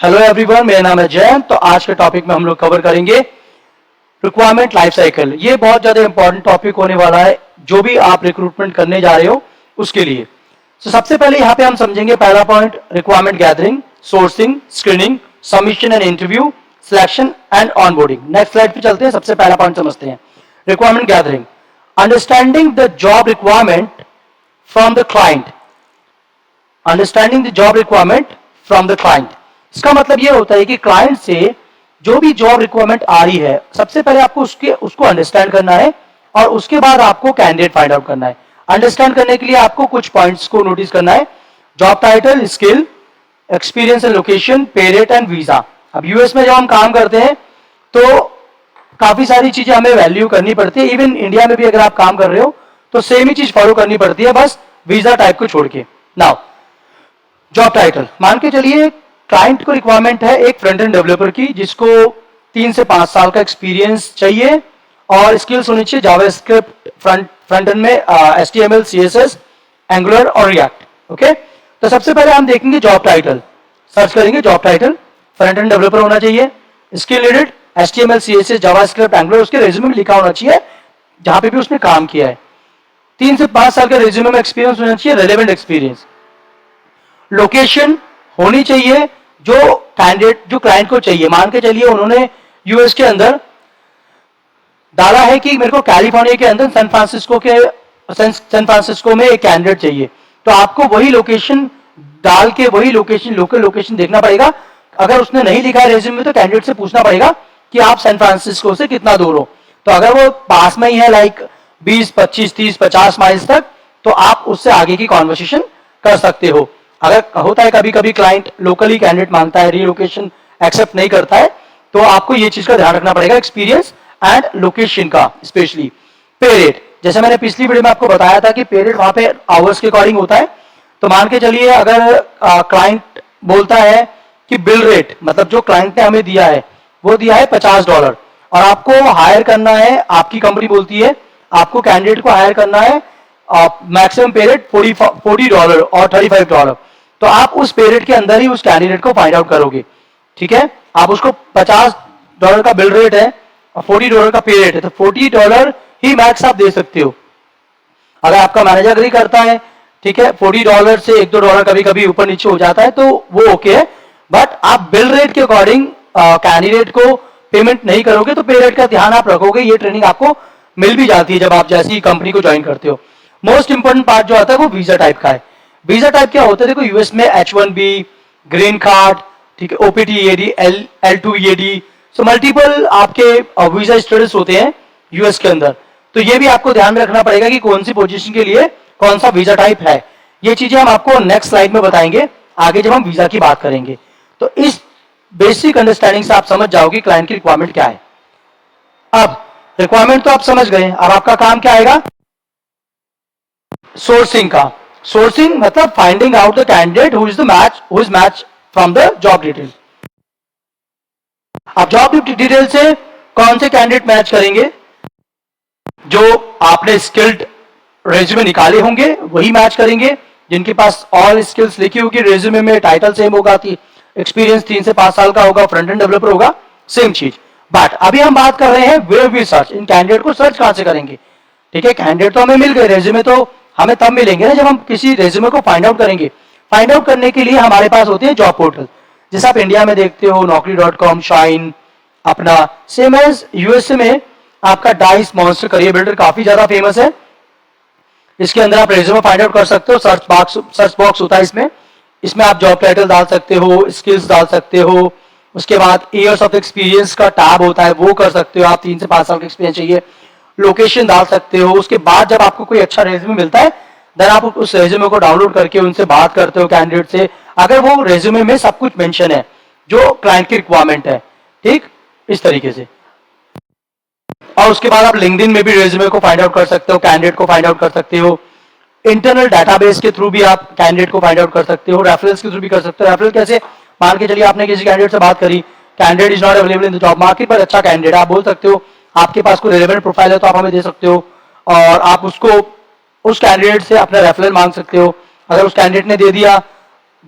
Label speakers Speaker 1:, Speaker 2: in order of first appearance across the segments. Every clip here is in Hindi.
Speaker 1: हेलो एवरीवन, मेरा नाम है जयंत। तो आज के टॉपिक में हम लोग कवर करेंगे रिक्वायरमेंट लाइफ साइकिल। ये बहुत ज्यादा इंपॉर्टेंट टॉपिक होने वाला है जो भी आप रिक्रूटमेंट करने जा रहे हो उसके लिए। तो सबसे पहले यहाँ पे हम समझेंगे पहला point, requirement gathering, sourcing, screening, submission and interview, selection and onboarding. Next slide पे चलते हैं। सबसे पहला पॉइंट समझते हैं, requirement gathering, understanding the job requirement from the client. Understanding the job requirement from the client, इसका मतलब ये होता है कि क्लाइंट से जो भी जॉब रिक्वायरमेंट आ रही है, सबसे पहले आपको उसको अंडरस्टैंड करना है और उसके बाद आपको कैंडिडेट फाइंड आउट करना है। अंडरस्टैंड करने के लिए आपको कुछ पॉइंट्स को नोटिस करना है, job title, skill, experience and location, पे रेट एंड वीजा। अब यूएस में जब हम काम करते हैं तो काफी सारी चीजें हमें वैल्यू करनी पड़ती है। इवन इंडिया में भी अगर आप काम कर रहे हो तो सेम ही चीज फॉलो करनी पड़ती है, बस वीजा टाइप को छोड़ के। नाउ जॉब टाइटल, मान के चलिए क्लाइंट को रिक्वायरमेंट है एक फ्रंट एंड डेवलपर की जिसको 3 से 5 साल का एक्सपीरियंस चाहिए और स्किल्स होनी चाहिए जावास्क्रिप्ट, फ्रंट एंड में HTML, CSS, एंगुलर और रिएक्ट। ओके, तो सबसे पहले हम देखेंगे जॉब टाइटल, सर्च करेंगे job title, front end developer होना चाहिए, skill needed HTML, CSS, JavaScript, angular, उसके रेज्यूमे में लिखा होना चाहिए जहां पे भी उसने काम किया है। 3 से 5 साल का रेज्यूमे में एक्सपीरियंस होना चाहिए, रेलेवेंट एक्सपीरियंस। लोकेशन होनी चाहिए जो कैंडिडेट, जो क्लाइंट को चाहिए। मान के चलिए उन्होंने यूएस के अंदर डाला है कि मेरे को कैलिफोर्निया के अंदर सैन फ्रांसिस्को में एक कैंडिडेट चाहिए, तो आपको वही लोकेशन डाल के वही लोकेशन, लोकल लोकेशन देखना पड़ेगा। अगर उसने नहीं लिखा है रेज्यूमे में तो कैंडिडेट से पूछना पड़ेगा कि आप सैन फ्रांसिस्को से कितना दूर हो। तो अगर वो पास में ही है, लाइक 20, 25, 30, 50 माइल्स तक, तो आप उससे आगे की कॉन्वर्सेशन कर सकते हो। अगर होता है कभी कभी क्लाइंट लोकली कैंडिडेट मांगता है, रिलोकेशन एक्सेप्ट नहीं करता है, तो आपको ये चीज का ध्यान रखना पड़ेगा, एक्सपीरियंस एंड लोकेशन का। स्पेशली पे रेट, जैसे मैंने पिछली वीडियो में आपको बताया था कि पे रेट वहां पे आवर्स के अकॉर्डिंग होता है। तो मान के चलिए अगर क्लाइंट बोलता है कि बिल रेट, मतलब जो क्लाइंट ने हमें दिया है वो दिया है $50 और आपको हायर करना है, आपकी कंपनी बोलती है आपको कैंडिडेट को हायर करना है मैक्सिमम पे रेट $40 और $35, तो आप उस पे रेट के अंदर ही उस कैंडिडेट को फाइंड आउट करोगे। ठीक है, आप उसको $50 का बिल रेट है और $40 का पे रेट है, तो $40 ही मैक्स आप दे सकते हो। अगर आपका मैनेजर अग्री करता है, ठीक है, $40 से $1-2 कभी कभी ऊपर नीचे हो जाता है तो वो ओके है, बट आप बिल रेट के अकॉर्डिंग कैंडिडेट को पेमेंट नहीं करोगे तो पे रेट का ध्यान आप रखोगे। ये ट्रेनिंग आपको मिल भी जाती है जब आप जैसी कंपनी को ज्वाइन करते हो। मोस्ट इंपोर्टेंट पार्ट जो आता है वो वीजा टाइप का है। वीजा टाइप क्या होता है, देखो यूएस में H1B, ग्रीन कार्ड, ठीक है, OPT EAD, L2 EAD, so multiple आपके वीजा स्टेटस होते हैं यूएस के अंदर। तो ये भी आपको ध्यान में रखना पड़ेगा कि कौन सी पोजीशन के लिए कौन सा वीजा टाइप है। ये चीजें हम आपको नेक्स्ट स्लाइड में बताएंगे आगे जब हम वीजा की बात करेंगे। तो इस बेसिक अंडरस्टैंडिंग से आप समझ जाओगे क्लाइंट की रिक्वायरमेंट क्या है। अब रिक्वायरमेंट तो आप समझ गए, अब आपका काम क्या आएगा, सोर्सिंग का। सोर्सिंग मतलब finding out the candidate who is match from the job detail. आप जॉब डिटेल से कौन से कैंडिडेट मैच करेंगे, जो आपने स्किल्ड रेज्यूमे निकाले होंगे वही मैच करेंगे, जिनके पास ऑल स्किल्स लिखी होगी रेज्यूमे में, टाइटल सेम होगा, एक्सपीरियंस 3 से 5 साल का होगा, फ्रंट एंड डेवलपर होगा, सेम चीज। बट अभी हम बात कर रहे हैं वेयर वी सर्च, इन कैंडिडेट को सर्च कहां से करेंगे। ठीक है, कैंडिडेट तो हमें मिल गए, रेज्यूमे तो हमें तब मिलेंगे ना जब हम किसी रेज्यूमे को फाइंड आउट करेंगे। फाइंड आउट करने के लिए हमारे पास होते हैं जॉब पोर्टल, जैसे आप इंडिया में देखते हो naukri.com, शाइन, अपना, सेम एज यूएसए में आपका डाइस, मॉन्स्टर, करियर बिल्डर काफी ज्यादा फेमस है। इसके अंदर आप रेज्यूमे फाइंड आउट कर सकते हो, सर्च बॉक्स होता है इसमें आप जॉब टाइटल डाल सकते हो, स्किल्स डाल सकते हो, उसके बाद ईयर्स ऑफ एक्सपीरियंस का टैब होता है वो कर सकते हो, आप 3 से 5 साल का एक्सपीरियंस चाहिए, लोकेशन डाल सकते हो। उसके बाद जब आपको कोई अच्छा रेज्यूमे मिलता है देन आप उस रेज्यूमे को डाउनलोड करके उनसे बात करते हो कैंडिडेट से, अगर वो रेज्यूमे में सब कुछ मेंशन है जो क्लाइंट की रिक्वायरमेंट है। ठीक, इस तरीके से। और उसके बाद आप लिंक्डइन में भी रेज्यूमे को फाइंड आउट कर सकते हो, कैंडिडेट को फाइंड आउट कर सकते हो, इंटरनल डाटाबेस के थ्रू भी आप कैंडिडेट को फाइंड आउट कर सकते हो, रेफरेंस के थ्रू भी कर सकते हो। रेफरेंस कैसे, मान के चलिए आपने किसी कैंडिडेट से बात करी, candidate is not available in the job market, पर अच्छा कैंडिडेट, आप बोल सकते हो आपके पास कोई रेलेवेंट प्रोफाइल है तो आप हमें दे सकते हो, और आप उसको उस कैंडिडेट से अपना रेफरेंस मांग सकते हो। अगर उस कैंडिडेट ने दे दिया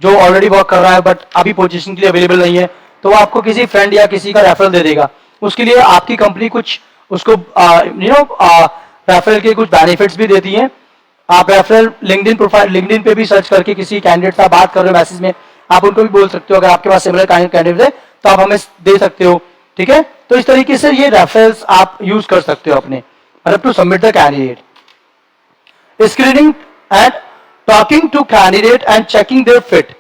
Speaker 1: जो ऑलरेडी वर्क कर रहा है बट अभी पोजीशन के लिए अवेलेबल नहीं है, तो वो आपको किसी फ्रेंड या किसी का रेफरल दे देगा। उसके लिए आपकी कंपनी कुछ उसको रेफरल के कुछ बेनिफिट्स भी देती है। आप रेफरल लिंक्डइन प्रोफाइल, लिंक्डइन पे भी सर्च करके किसी कैंडिडेट से बात कर रहे हो मैसेज में, आप उनको भी बोल सकते हो अगर आपके पास सिमिलर कैंडिडेट है तो आप हमें दे सकते हो, ठीक है। तो इस तरीके से ये रेफरल्स आप यूज कर सकते हो अपने, मतलब to submit the candidate. Screening and talking to candidate and checking their fit.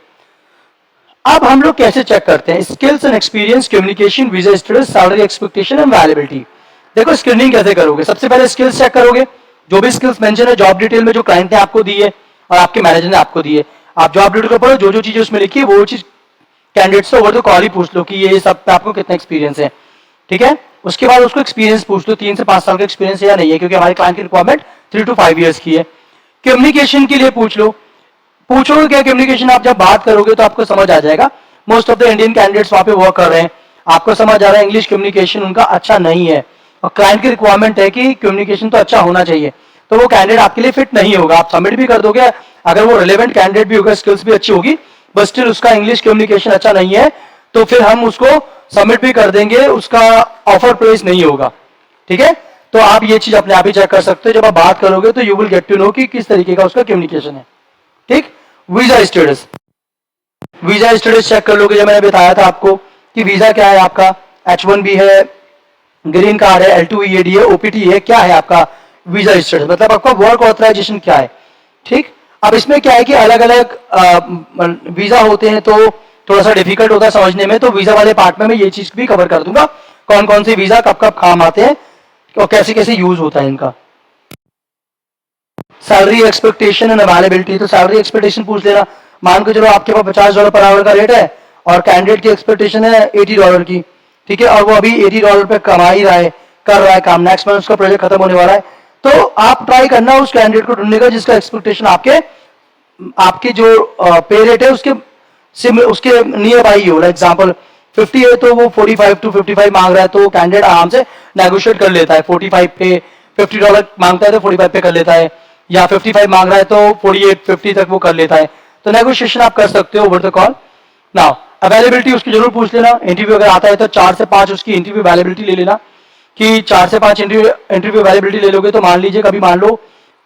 Speaker 1: अब हम लोग कैसे चेक करते हैं? Skills and experience, communication, visa status, salary expectation and validity. देखो स्क्रीनिंग कैसे करोगे? सबसे पहले स्किल्स चेक करोगे, जो भी स्किल्स मेंशन है जॉब डिटेल में जो क्लाइंट ने आपको दी है और आपके मैनेजर ने आपको दी है, आप जॉब डिटेल को पढ़ो, जो जो चीजें उसमें लिखी है वो चीज कैंडिडेट से ओवर द कॉल ही पूछ लो कि ये सब पे आपको कितना एक्सपीरियंस है, ठीक है। उसके बाद उसको एक्सपीरियंस पूछ लो, 3 से 5 साल का एक्सपीरियंस है या नहीं है, क्योंकि हमारे क्लाइंट की रिक्वायरमेंट 3 to 5 ईयर्स की है। कम्युनिकेशन के लिए पूछोगे क्या? कम्युनिकेशन आप जब बात करोगे तो आपको समझ आ जाएगा, most of the Indian candidates वहां पे वर्क कर रहे हैं, आपको समझ आ रहा है इंग्लिश कम्युनिकेशन उनका अच्छा नहीं है, और क्लाइंट की रिक्वायरमेंट है कि कम्युनिकेशन तो अच्छा होना चाहिए, तो वो कैंडिडेट आपके लिए फिट नहीं होगा। आप सबमिट भी कर दोगे, अगर वो रिलेवेंट कैंडिडेट भी होगा, स्किल्स भी अच्छी होगी, बट स्टिल उसका इंग्लिश कम्युनिकेशन अच्छा नहीं है, तो फिर हम उसको सबमिट भी कर देंगे, उसका ऑफर प्लेस नहीं होगा, ठीक है। तो आप ये चीज अपने आप ही चेक कर सकते हो, जब आप बात करोगे तो you will get to know कि किस तरीके का उसका कम्युनिकेशन है, ठीक। Visa status, visa status check कर लोगे, जब मैंने बताया था आपको कि वीजा क्या है आपका, H1B है, ग्रीन कार्ड है, L2 EAD है, OPT है, क्या है आपका वीजा स्टेटस, मतलब आपका वर्क ऑथराइजेशन क्या है, ठीक। अब इसमें क्या है कि अलग अलग वीजा होते हैं, तो थोड़ा सा डिफिकल्ट होता है समझने में, तो वीजा वाले पार्ट में मैं ये चीज भी कवर कर दूंगा, कौन कौन से वीजा कब कब काम आते हैं और कैसे कैसे यूज होता है इनका। सैलरी एक्सपेक्टेशन एंड अवेलेबिलिटी, तो सैलरी एक्सपेक्टेशन पूछ लेना, मान के चलो आपके पास $50 पर आवर का रेट है और कैंडिडेट की एक्सपेक्टेशन है $80 की, ठीक है, और वो अभी $80 पे कमा ही रहा है, कर रहा है काम, नेक्स्ट मंथ उसका प्रोजेक्ट खत्म होने वाला है, तो आप ट्राई करना उस कैंडिडेट को ढूंढने का जिसका एक्सपेक्टेशन आपके जो पे रेट है उसके नियर बाई हो। एग्जाम्पल 50 है तो वो 45 to 55 मांग रहा है, तो कैंडिडेट आराम से नेगोशिएट कर लेता है, 45 पे $50 मांगता है तो 45 पे कर लेता है, या 55 मांग रहा है तो 48 50 तक वो कर लेता है, तो नेगोशिएशन आप कर सकते हो over the call. Now availability उसकी जरूर पूछ लेना, इंटरव्यू अगर आता है तो 4 से 5 उसकी इंटरव्यू अवेलेबिलिटी ले लेना, कि 4 से 5 इंटरव्यू अवेलेबिलिटी ले लोगे तो मान लीजिए कभी मान लो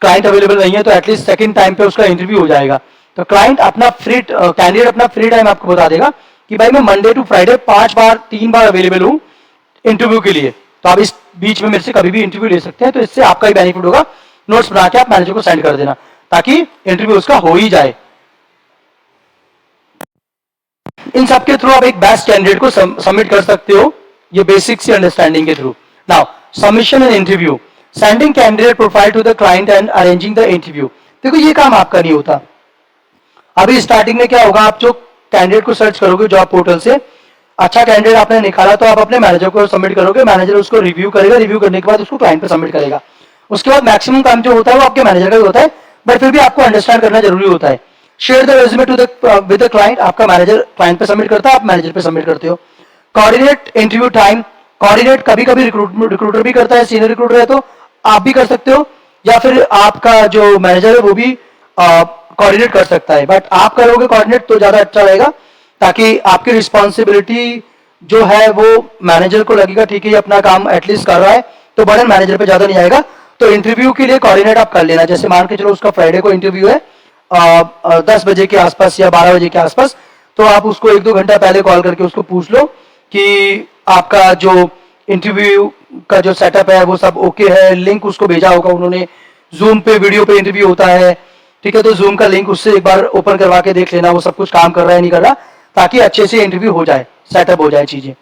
Speaker 1: क्लाइंट अवेलेबल नहीं है, तो एटलीस्ट सेकंड टाइम पे उसका इंटरव्यू हो जाएगा, तो क्लाइंट अपना कैंडिडेट अपना फ्री टाइम आपको बता देगा कि भाई मैं मंडे टू फ्राइडे 3 बार अवेलेबल हूँ इंटरव्यू के लिए, तो आप इस बीच में मेरे से कभी भी इंटरव्यू ले सकते हैं, तो इससे आपका ही बेनिफिट होगा। नोट्स बना के आप मैनेजर को सेंड कर देना ताकि इंटरव्यू उसका हो ही जाए। इन सब के थ्रू आप एक बेस्ट कैंडिडेट को सबमिट कर सकते हो, ये बेसिक सी अंडरस्टैंडिंग के थ्रू। Now submission and interview, sending candidate profile to the client and arranging the interview. देखो ये काम आपका नहीं होता। अभी स्टार्टिंग में क्या होगा, आप जो कैंडिडेट को सर्च करोगे जॉब पोर्टल से, अच्छा कैंडिडेट आपने निकाला तो आप अपने मैनेजर को सबमिट करोगे, मैनेजर उसको रिव्यू करेगा, रिव्यू करने के बाद उसको क्लाइंट पे सबमिट करेगा। उसके बाद मैक्सिमम काम जो होता है वो आपके मैनेजर का ही होता है, बट फिर भी आपको अंडरस्टैंड करना जरूरी होता है। Share the resume to the with the client, आपका मैनेजर क्लाइंट पे सबमिट करता है, आप मैनेजर पे सबमिट करते हो। कोऑर्डिनेट इंटरव्यू टाइम, कोऑर्डिनेट कभी कभी रिक्रूटर भी करता है, सीनियर रिक्रूटर है तो आप भी कर सकते हो, या फिर आपका जो मैनेजर है वो भी कोऑर्डिनेट कर सकता है, बट आप करोगे कोऑर्डिनेट तो ज्यादा अच्छा रहेगा, ताकि आपकी रिस्पॉन्सिबिलिटी जो है वो मैनेजर को लगेगा ठीक है ये अपना काम एटलीस्ट कर रहा है, तो बर्डन मैनेजर पे ज्यादा नहीं आएगा। तो इंटरव्यू के लिए कोऑर्डिनेट आप कर लेना, जैसे मान के चलो उसका फ्राइडे को इंटरव्यू है 10 बजे के आसपास या 12 बजे के आसपास, तो आप उसको 1-2 घंटा पहले कॉल करके उसको पूछ लो कि आपका जो इंटरव्यू का जो सेटअप है वो सब ओके है, लिंक उसको भेजा होगा उन्होंने, जूम पे वीडियो पे इंटरव्यू होता है, ठीक है, तो जूम का लिंक उससे एक बार ओपन करवा के देख लेना वो सब कुछ काम कर रहा है नहीं कर रहा, ताकि अच्छे से इंटरव्यू हो जाए, सेटअप हो जाए चीजें।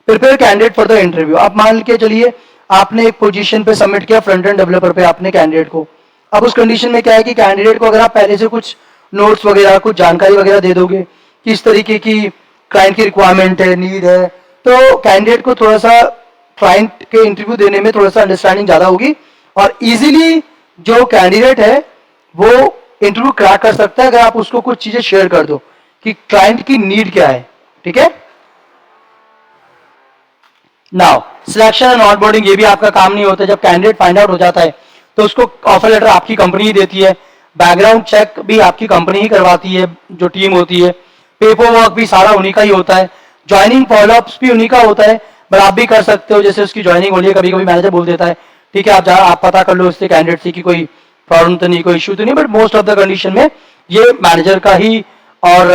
Speaker 1: Prepare candidate for the interview, आप मान के चलिए आपने एक पोजीशन पे सबमिट किया फ्रंट एंड डेवलपर पे आपने कैंडिडेट को, अब उस कंडीशन में क्या है कि कैंडिडेट को अगर आप पहले से कुछ नोट्स वगैरह कुछ जानकारी वगैरह दे दोगे किस तरीके की क्लाइंट की रिक्वायरमेंट है, नीड है, तो कैंडिडेट को थोड़ा सा क्लाइंट के इंटरव्यू देने में थोड़ा सा अंडरस्टैंडिंग ज्यादा होगी, और इजीली जो कैंडिडेट है वो इंटरव्यू क्रैक कर सकता है अगर आप उसको कुछ चीजें शेयर कर दो कि क्लाइंट की नीड क्या है, ठीक है। नाउ सिलेक्शन एंड ऑनबोर्डिंग, ये भी आपका काम नहीं होता, जब कैंडिडेट फाइंड आउट हो जाता है तो उसको ऑफर लेटर आपकी कंपनी ही देती है, बैकग्राउंड चेक भी आपकी कंपनी ही करवाती है, जो टीम होती है, पेपर वर्क भी सारा उन्हीं का ही होता है, ज्वाइनिंग फॉलोअप्स भी उन्हीं का होता है, बट आप भी कर सकते हो, जैसे उसकी ज्वाइनिंग हो रही है, कभी कभी मैनेजर बोल देता है ठीक है आप पता कर लो इससे कैंडिडेट से कि कोई प्रॉब्लम तो नहीं, कोई इशू तो नहीं, but most of the condition में ये मैनेजर का ही और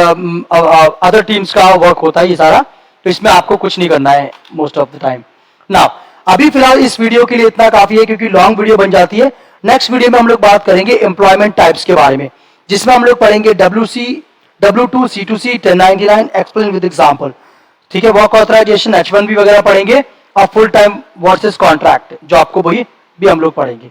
Speaker 1: अदर टीम्स का वर्क होता है ये सारा, तो इसमें आपको कुछ नहीं करना है मोस्ट ऑफ द टाइम ना। अभी फिलहाल इस वीडियो के लिए इतना काफी है क्योंकि लॉन्ग वीडियो बन जाती है। नेक्स्ट वीडियो में हम लोग बात करेंगे एम्प्लॉयमेंट टाइप्स के बारे में, जिसमें हम लोग पढ़ेंगे W2, C2C, 1099 explain with example, ठीक है। वर्क ऑथराइजेशन, H1B वगैरह पढ़ेंगे और फुल टाइम वर्सेस कॉन्ट्रैक्ट, जो आपको वही भी हम लोग पढ़ेंगे।